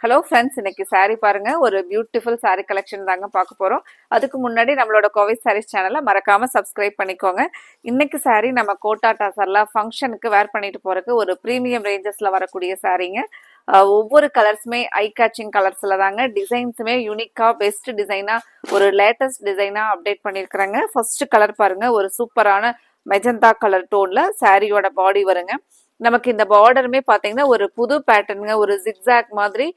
Hello friends, இன்னைக்கு saree பாருங்க. ஒரு பியூட்டிஃபுல் saree கலெக்ஷன் தாங்க பார்க்க போறோம். அதுக்கு முன்னாடி நம்மளோட கோவை சாரீஸ் சேனலை மறக்காம சப்ஸ்கிரைப் பண்ணிக்கோங்க. இன்னைக்கு saree நம்ம கோட்டா டாசர்ல ஃபங்க்ஷனுக்கு வேர் பண்ணிட்டு போறதுக்கு ஒரு ப்ரீமியம் ரேஞ்சஸ்ல வரக்கூடிய சாரீங்க. ஒவ்வொரு கலர்ஸுமே ஐ கேச்சிங் கலர்ஸ்ல தாங்க. டிசைன்ஸுமே யூனிக்கா பெஸ்ட் டிசைனா ஒரு லேட்டஸ்ட் டிசைனா அப்டேட் பண்ணியிருக்கிறாங்க. ஃபர்ஸ்ட் கலர் பாருங்க, ஒரு சூப்பரான மெஜந்தா கலர் டோன்ல சாரியோட பாடி வருங்க. நமக்கு இந்த பார்டருமே பாத்தீங்கன்னா ஒரு புது பேட்டர்னுங்க, ஒரு ஜிக்ஸாக் மாதிரி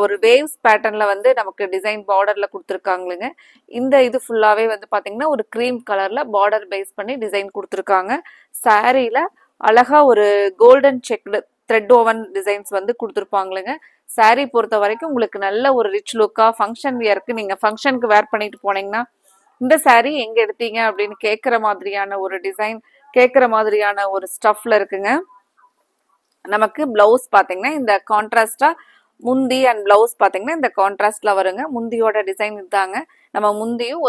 ஒரு வேவ்ஸ் பேட்டர்ன்ல வந்து நமக்கு டிசைன் பார்டர்ல கொடுத்துருக்காங்களுங்க. இந்த இது ஃபுல்லாவே வந்து பாத்தீங்கன்னா ஒரு கிரீம் கலர்ல பார்டர் பேஸ் பண்ணி டிசைன் கொடுத்துருக்காங்க. சாரீல அழகா ஒரு golden checked thread woven designs வந்து கொடுத்துருப்பாங்களுங்க. சாரீ பொறுத்த வரைக்கும் உங்களுக்கு நல்ல ஒரு ரிச் லுக்கா ஃபங்க்ஷன் வியருக்கு, நீங்க ஃபங்க்ஷனுக்கு வேர் பண்ணிட்டு போனீங்கன்னா இந்த சாரீ எங்க எடுத்தீங்க அப்படின்னு கேட்குற மாதிரியான ஒரு டிசைன், கேட்குற மாதிரியான ஒரு ஸ்டஃப்ல இருக்குங்க. நமக்கு பிளவுஸ் பாத்தீங்கன்னா இந்த கான்ட்ராஸ்டா முந்தி அண்ட் பிளவுஸ் பாத்தீங்கன்னா இந்த கான்ட்ராஸ்ட்ல வருங்க. முந்தியோட டிசைன் இதுதாங்க. நம்ம முந்தியும்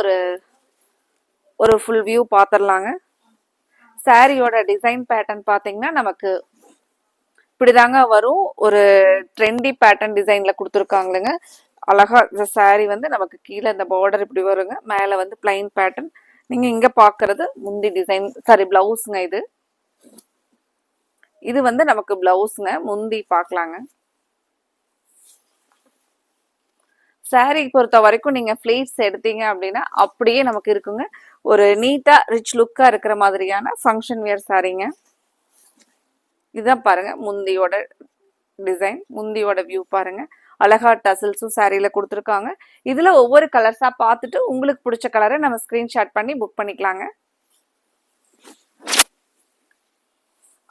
ஒரு ஃபுல் வியூ பாத்திரலாங்க. சாரியோட டிசைன் பேட்டர்ன் பாத்தீங்கன்னா நமக்கு இப்படிதாங்க வரும். ஒரு ட்ரெண்டி பேட்டர்ன் டிசைன்ல கொடுத்துருக்காங்களுங்க. அழகா இந்த சாரி வந்து நமக்கு கீழே இந்த பார்டர் இப்படி வருங்க, மேல வந்து பிளைன் பேட்டர்ன். நீங்க இங்க பாக்குறது முந்தி டிசைன், சாரி பிளவுஸ்ங்க. இது வந்து நமக்கு பிளவுஸ்ங்க. முந்தி பார்க்கலாங்க. சாரீ பொறுத்த வரைக்கும் நீங்க ஃபிளீட்ஸ் எடுத்தீங்க அப்படின்னா அப்படியே நமக்கு இருக்குங்க. ஒரு நீட்டா ரிச் லுக்கா இருக்கிற மாதிரியான ஃபங்க்ஷன் வியர் சாரீங்க. இதுதான் பாருங்க முந்தியோட டிசைன், முந்தியோட வியூ பாருங்க. அழகா டசில்ஸும் சாரியில கொடுத்துருக்காங்க. இதுல ஒவ்வொரு கலர்ஸா பார்த்துட்டு உங்களுக்கு பிடிச்ச கலரை நம்ம ஸ்கிரீன்ஷாட் பண்ணி புக் பண்ணிக்கலாங்க.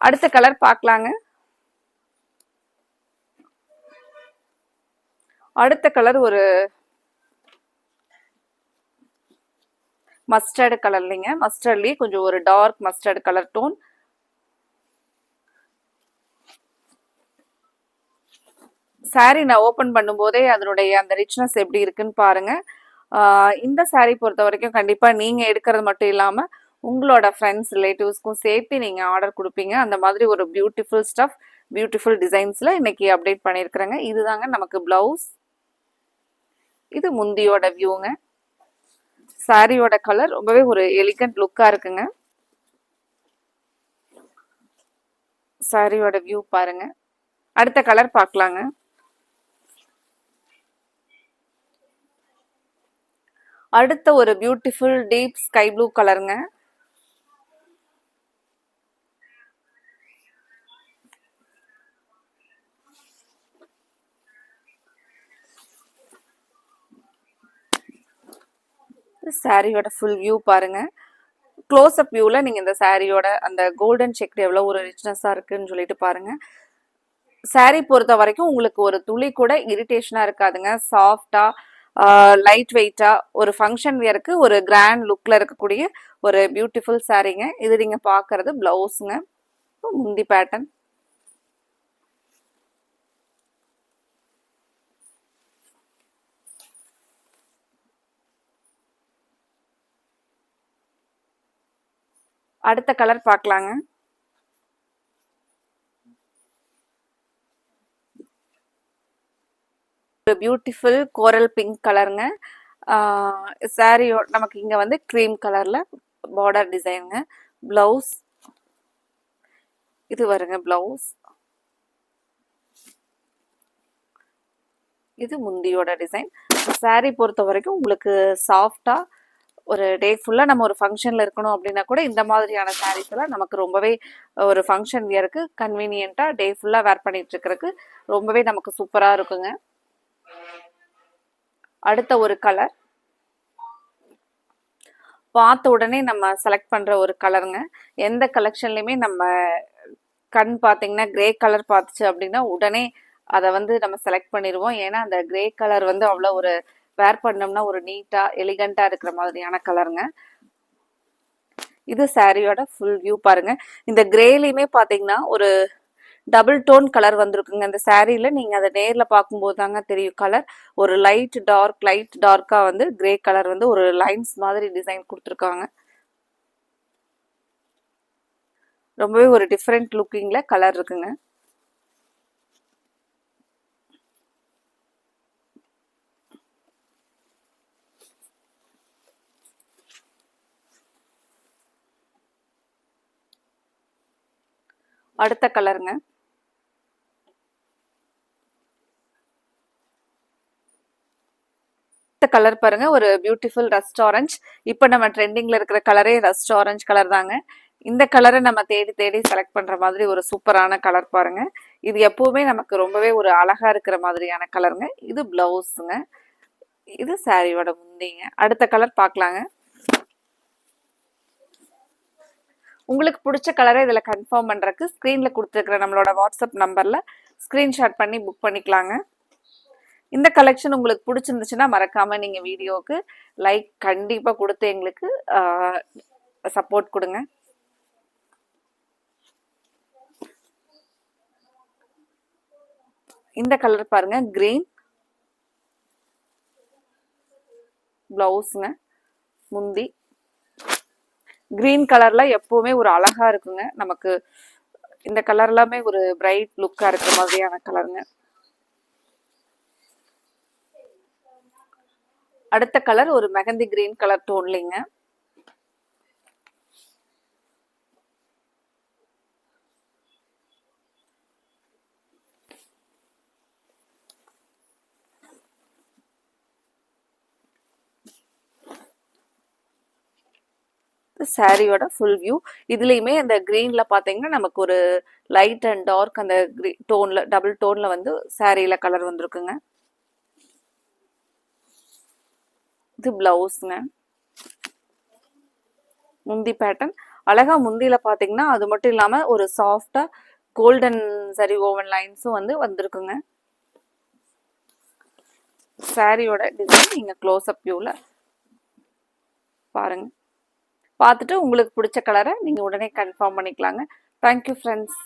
அடுத்த கலர் பார்க்கலாங்க. அடுத்த கலர் ஒரு மஸ்டர்டு கலர் இல்லைங்க, மஸ்டர்ட்லயே கொஞ்சம் ஒரு dark mustard colour tone. Sari நான் ஓபன் பண்ணும்போதே அதனுடைய அந்த ரிச்னஸ் எப்படி இருக்குன்னு பாருங்க. இந்த சாரி பொறுத்த வரைக்கும் கண்டிப்பா நீங்க எடுக்கிறது மட்டும் இல்லாம உங்களோட ஃப்ரெண்ட்ஸ் ரிலேட்டிவ்ஸ்க்கும் சேர்த்து நீங்க ஆர்டர் கொடுப்பீங்க. அந்த மாதிரி ஒரு பியூட்டிஃபுல் ஸ்டஃப், பியூட்டிஃபுல் டிசைன்ஸ்ல இன்னைக்கு அப்டேட் பண்ணியிருக்கிறேங்க. இதுதாங்க நமக்கு பிளவுஸ். இது முந்தியோட வியூங்க. சாரியோட கலர் ரொம்பவே ஒரு எலிகண்ட் லுக்கா இருக்குங்க. சாரியோட வியூ பாருங்க. அடுத்த கலர் பார்க்கலாங்க. அடுத்த ஒரு பியூட்டிஃபுல் டீப் ஸ்கை ப்ளூ கலருங்க. சாரியோட ஃபுல் வியூ பாருங்க. க்ளோஸ் அப் வியூல நீங்க இந்த சாரியோட அந்த கோல்டன் செக் எவ்வளவு ஒரு ரிச்னஸா இருக்குன்னு சொல்லிட்டு பாருங்க. சாரி பொறுத்த வரைக்கும் உங்களுக்கு ஒரு துளி கூட இரிட்டேஷனா இருக்காதுங்க. சாஃப்டா லைட் வெயிட்டா ஒரு ஃபங்க்ஷன் வியருக்கு ஒரு கிராண்ட் லுக்ல இருக்கக்கூடிய ஒரு பியூட்டிஃபுல் சாரீங்க. இது நீங்க பாக்குறது பிளவுஸுங்க, முந்தி பேட்டர்ன். அடுத்த கலர் பார்க்கலாங்க. ஒரு பியூட்டிஃபுல் கோரல் பிங்க் கலருங்க. சாரியோ நமக்கு இங்க வந்து கிரீம் கலர்ல பார்டர் டிசைனுங்க. பிளவுஸ் இது வருங்க. பிளவுஸ் இது முந்தியோட டிசைன். சாரி பொறுத்த வரைக்கும் உங்களுக்கு சாஃப்டா ஒரு டே ஃபுல்லா நம்ம ஒரு ஃபங்க்ஷன்ல இருக்கணும் அப்படின்னா கூட இந்த மாதிரியான சாரீஸ் எல்லாம் நமக்கு ரொம்பவே ஒரு ஃபங்க்ஷன் வியருக்கு கன்வீனியன்ட்டா டே ஃபுல்லா வேர் பண்ணிட்டு இருக்கிறதுக்கு ரொம்பவே நமக்கு சூப்பரா இருக்குங்க. அடுத்த ஒரு கலர் பார்த்த உடனே நம்ம செலக்ட் பண்ற ஒரு கலருங்க. எந்த கலெக்ஷன்லயுமே நம்ம கண் பார்த்தீங்கன்னா கிரே கலர் பார்த்துச்சு அப்படின்னா உடனே அதை வந்து நம்ம செலக்ட் பண்ணிடுவோம். ஏன்னா அந்த கிரே கலர் வந்து அவ்வளோ ஒரு வேர் பண்ணோம்னா ஒரு நீட்டா எலிகண்டா இருக்கிற மாதிரியான கலருங்க. இது சாரியோட ஃபுல் வியூ பாருங்க. இந்த கிரேலையுமே பாத்தீங்கன்னா ஒரு டபுள் டோன் கலர் வந்திருக்குங்க. இந்த சாரியில நீங்க அதை நேர்ல பார்க்கும்போது தாங்க தெரியும் கலர். ஒரு லைட் டார்க்கா வந்து கிரே கலர் வந்து ஒரு லைன்ஸ் மாதிரி டிசைன் கொடுத்துருக்காங்க. ரொம்பவே ஒரு டிஃப்ரெண்ட் லுக்கிங்ல கலர் இருக்குங்க. அடுத்த கலருங்க. அடுத்த கலர் பாருங்க, ஒரு பியூட்டிஃபுல் ரஸ்ட் ஆரஞ்ச். இப்போ நம்ம ட்ரெண்டிங்ல இருக்கிற கலரே ரஸ்ட் ஆரஞ்ச் கலர் தாங்க. இந்த கலரை நம்ம தேடி தேடி செலக்ட் பண்ற மாதிரி ஒரு சூப்பரான கலர் பாருங்க. இது எப்பவுமே நமக்கு ரொம்பவே ஒரு அழகா இருக்கிற மாதிரியான கலருங்க. இது பிளவுஸுங்க, இது சாரியோட முந்திங்க. அடுத்த கலர் பார்க்கலாங்க. உங்களுக்கு பிடிச்ச கலரை இதில் கன்ஃபார்ம் பண்ணுறதுக்கு ஸ்க்ரீனில் கொடுத்துருக்குற நம்மளோட வாட்ஸ்அப் நம்பரில் ஸ்க்ரீன்ஷாட் பண்ணி புக் பண்ணிக்கலாங்க. இந்த கலெக்ஷன் உங்களுக்கு பிடிச்சிருந்துச்சுன்னா மறக்காமல் நீங்கள் வீடியோவுக்கு லைக் கண்டிப்பாக கொடுத்து எங்களுக்கு சப்போர்ட் கொடுங்க. இந்த கலர் பாருங்க, கிரீன் பிளவுஸுங்க, முந்தி கிரீன் கலர்ல எப்பவுமே ஒரு அழகா இருக்குங்க. நமக்கு இந்த கலர் எல்லாமே ஒரு பிரைட் லுக்கா இருக்கிற மாதிரியான கலருங்க. அடுத்த கலர் ஒரு மெகந்தி கிரீன் கலர் டோன்லிங்க. சாரியோட ஃபுல் வியூ. இதுலயுமே அந்த கிரீன்ல பாத்தீங்கன்னா நமக்கு ஒரு லைட் அண்ட் டார்க் அந்த டோன்ல டபுள் டோன்ல வந்து சாரியில கலர் வந்திருக்குங்க. இது பிளவுஸ்ங்க, முந்தி பேட்டர்ன் அழகா. முந்தியில பாத்தீங்கன்னா அது மட்டும் இல்லாம ஒரு சாஃப்டா கோல்டன் சரி ஓவன் லைன்ஸும் வந்து வந்திருக்குங்க. சாரியோட டிசைன் நீங்க க்ளோஸ் அப் வியூல பாருங்க. பார்த்துட்டு உங்களுக்கு பிடிச்ச கலரை நீங்கள் உடனே கன்ஃபார்ம் பண்ணிக்கலாங்க. Thank you friends.